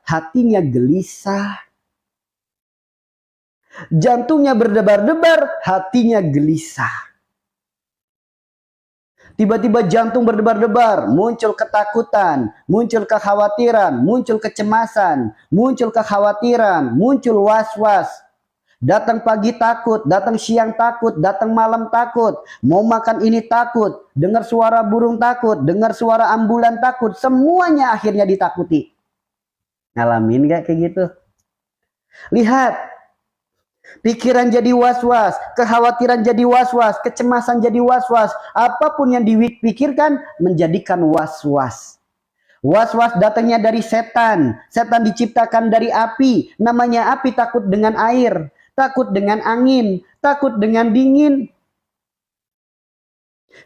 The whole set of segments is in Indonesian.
hatinya gelisah. Jantungnya berdebar-debar, hatinya gelisah. Tiba-tiba jantung berdebar-debar, muncul ketakutan, muncul kekhawatiran, muncul kecemasan, muncul kekhawatiran, muncul was-was. Datang pagi takut, datang siang takut, datang malam takut, mau makan ini takut, dengar suara burung takut, dengar suara ambulan takut, semuanya akhirnya ditakuti. Ngalamin gak kayak gitu? Lihat, pikiran jadi was-was, kekhawatiran jadi was-was, kecemasan jadi was-was, apapun yang dipikirkan menjadikan was-was. Was-was datangnya dari setan. Setan diciptakan dari api. Namanya api takut dengan air, takut dengan angin, takut dengan dingin.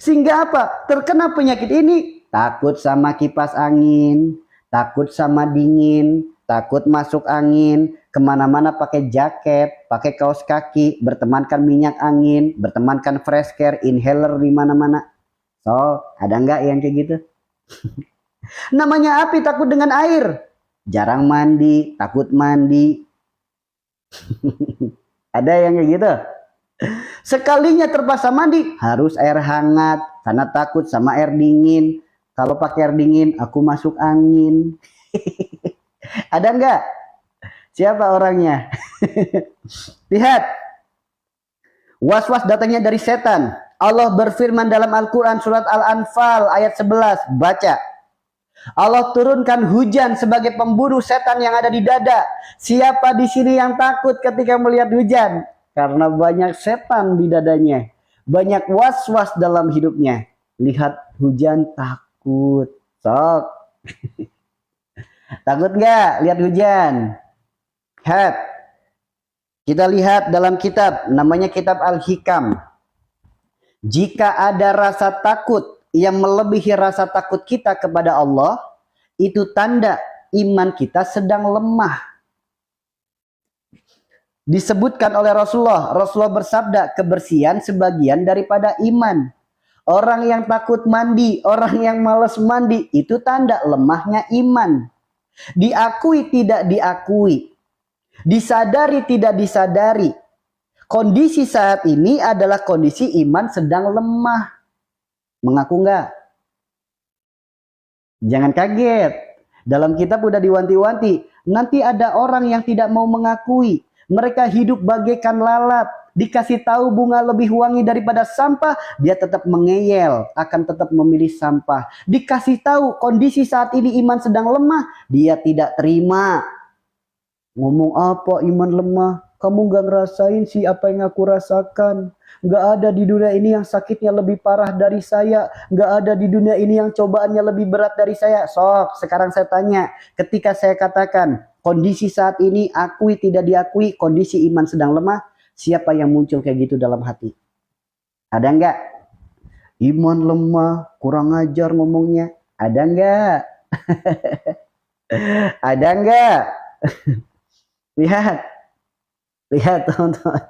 Sehingga apa? Terkena penyakit ini, takut sama kipas angin, takut sama dingin, takut masuk angin, kemana-mana pakai jaket, pakai kaos kaki, bertemankan minyak angin, bertemankan fresh care, inhaler di mana-mana. So, ada nggak yang kayak gitu? Namanya api takut dengan air, jarang mandi, takut mandi. Ada yang kayak gitu? Sekalinya terpaksa mandi, harus air hangat, karena takut sama air dingin. Kalau pakai air dingin, aku masuk angin. Ada nggak? Siapa orangnya? Lihat. Was-was datangnya dari setan. Allah berfirman dalam Al-Quran surat Al-Anfal ayat 11. Baca. Allah turunkan hujan sebagai pemburu setan yang ada di dada. Siapa di sini yang takut ketika melihat hujan? Karena banyak setan di dadanya. Banyak was-was dalam hidupnya. Lihat hujan takut. Sok. Takut nggak lihat hujan? Lihat. Kita lihat dalam kitab, namanya kitab Al-Hikam. Jika ada rasa takut yang melebihi rasa takut kita kepada Allah, itu tanda iman kita sedang lemah. Disebutkan oleh Rasulullah bersabda, kebersihan sebagian daripada iman. Orang yang takut mandi, orang yang malas mandi, itu tanda lemahnya iman. Diakui tidak diakui, disadari tidak disadari, kondisi saat ini adalah kondisi iman sedang lemah. Mengaku enggak? Jangan kaget. Dalam kitab udah diwanti-wanti. Nanti ada orang yang tidak mau mengakui. Mereka hidup bagaikan lalat. Dikasih tahu bunga lebih wangi daripada sampah, dia tetap mengeyel, akan tetap memilih sampah. Dikasih tahu kondisi saat ini iman sedang lemah, dia tidak terima. Ngomong apa iman lemah? Kamu gak ngerasain sih apa yang aku rasakan. Gak ada di dunia ini yang sakitnya lebih parah dari saya. Gak ada di dunia ini yang cobaannya lebih berat dari saya. Sok, sekarang saya tanya. Ketika saya katakan, kondisi saat ini akui tidak diakui, kondisi iman sedang lemah. Siapa yang muncul kayak gitu dalam hati? Ada nggak? Iman lemah, kurang ajar ngomongnya. Ada nggak? Ada nggak? Lihat. Lihat teman-teman.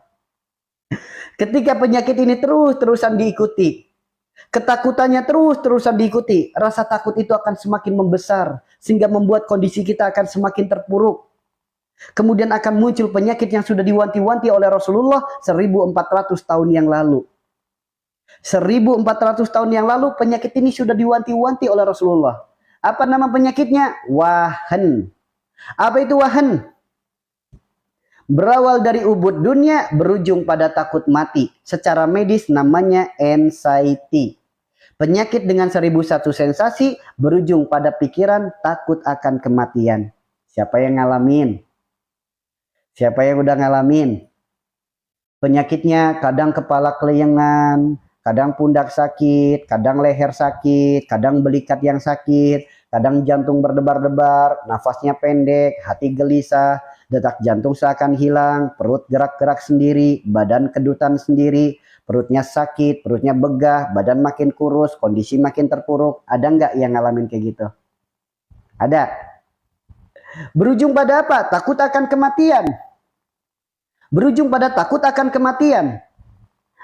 Ketika penyakit ini terus-terusan diikuti, ketakutannya terus-terusan diikuti, rasa takut itu akan semakin membesar, sehingga membuat kondisi kita akan semakin terpuruk. Kemudian akan muncul penyakit yang sudah diwanti-wanti oleh Rasulullah 1400 tahun yang lalu. 1400 tahun yang lalu penyakit ini sudah diwanti-wanti oleh Rasulullah. Apa nama penyakitnya? Wahan. Apa itu wahan? Berawal dari ubud dunia, berujung pada takut mati. Secara medis namanya anxiety. Penyakit dengan 1001 sensasi, berujung pada pikiran takut akan kematian. Siapa yang ngalamin? Siapa yang udah ngalamin? Penyakitnya kadang kepala keleyengan, kadang pundak sakit, kadang leher sakit, kadang belikat yang sakit, kadang jantung berdebar-debar, nafasnya pendek, hati gelisah, detak jantung seakan hilang, perut gerak-gerak sendiri, badan kedutan sendiri, perutnya sakit, perutnya begah, badan makin kurus, kondisi makin terpuruk. Ada nggak yang ngalamin kayak gitu? Ada. Berujung pada apa? Takut akan kematian. Berujung pada takut akan kematian.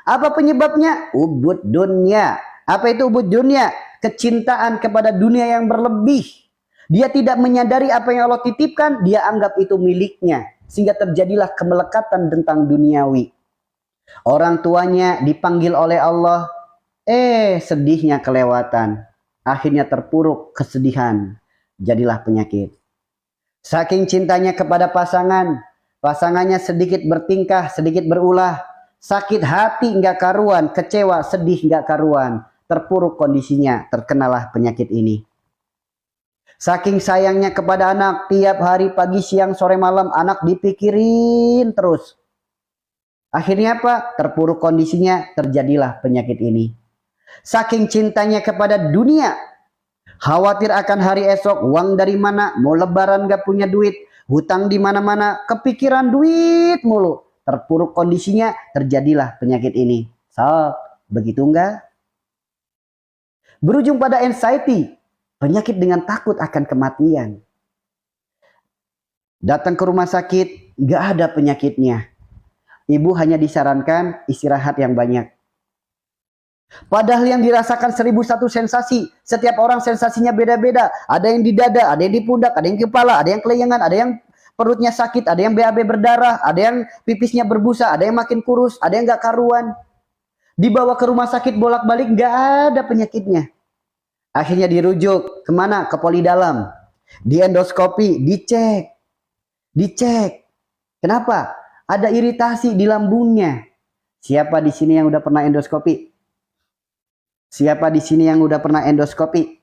Apa penyebabnya? Ubud dunia. Apa itu ubud dunia? Kecintaan kepada dunia yang berlebih. Dia tidak menyadari apa yang Allah titipkan, dia anggap itu miliknya. Sehingga terjadilah kemelekatan tentang duniawi. Orang tuanya dipanggil oleh Allah, sedihnya kelewatan. Akhirnya terpuruk kesedihan, jadilah penyakit. Saking cintanya kepada pasangan, pasangannya sedikit bertingkah, sedikit berulah. Sakit hati nggak karuan, kecewa, sedih nggak karuan. Terpuruk kondisinya, terkenalah penyakit ini. Saking sayangnya kepada anak, tiap hari pagi, siang, sore, malam, anak dipikirin terus. Akhirnya apa? Terpuruk kondisinya, terjadilah penyakit ini. Saking cintanya kepada dunia, khawatir akan hari esok, uang dari mana, mau lebaran gak punya duit, hutang di mana-mana, kepikiran duit mulu. Terpuruk kondisinya, terjadilah penyakit ini. Begitu enggak? Berujung pada anxiety, penyakit dengan takut akan kematian. Datang ke rumah sakit, nggak ada penyakitnya. Ibu hanya disarankan istirahat yang banyak. Padahal yang dirasakan 1001 sensasi. Setiap orang sensasinya beda-beda. Ada yang di dada, ada yang di pundak, ada yang di kepala, ada yang kelayangan, ada yang perutnya sakit, ada yang BAB berdarah, ada yang pipisnya berbusa, ada yang makin kurus, ada yang nggak karuan. Dibawa ke rumah sakit bolak-balik, nggak ada penyakitnya. Akhirnya dirujuk kemana? Ke poli dalam. Di endoskopi, dicek. Kenapa? Ada iritasi di lambungnya. Siapa di sini yang udah pernah endoskopi? Siapa di sini yang udah pernah endoskopi?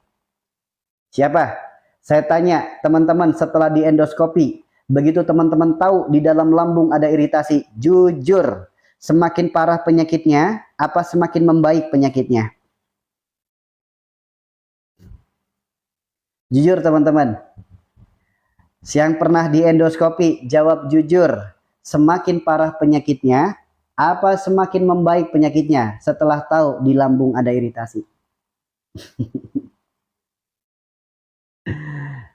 Siapa? Saya tanya teman-teman setelah di endoskopi, begitu teman-teman tahu di dalam lambung ada iritasi, jujur, semakin parah penyakitnya, apa semakin membaik penyakitnya? Jujur teman-teman. Yang pernah di endoskopi, jawab jujur. Semakin parah penyakitnya, apa semakin membaik penyakitnya setelah tahu di lambung ada iritasi?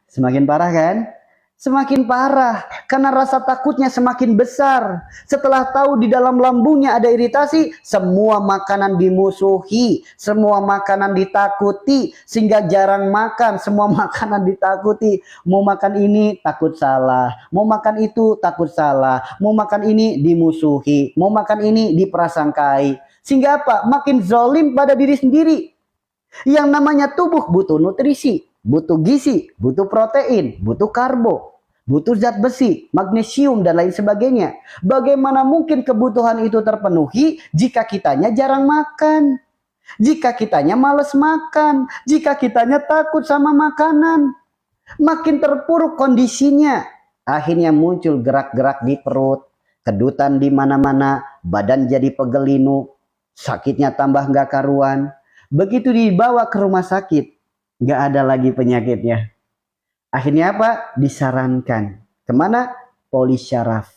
Semakin parah kan? Semakin parah karena rasa takutnya semakin besar. Setelah tahu di dalam lambungnya ada iritasi, semua makanan dimusuhi, semua makanan ditakuti, sehingga jarang makan. Semua makanan ditakuti. Mau makan ini takut salah, mau makan itu takut salah, mau makan ini dimusuhi, mau makan ini diprasangkai. Sehingga apa? Makin zalim pada diri sendiri. Yang namanya tubuh butuh nutrisi, butuh gizi, butuh protein, butuh karbo, butuh zat besi, magnesium, dan lain sebagainya. Bagaimana mungkin kebutuhan itu terpenuhi jika kitanya jarang makan? Jika kitanya males makan? Jika kitanya takut sama makanan? Makin terpuruk kondisinya. Akhirnya muncul gerak-gerak di perut, kedutan di mana-mana, badan jadi pegelinu, sakitnya tambah nggak karuan. Begitu dibawa ke rumah sakit, nggak ada lagi penyakitnya. Akhirnya apa? Disarankan. Kemana? Poli syaraf.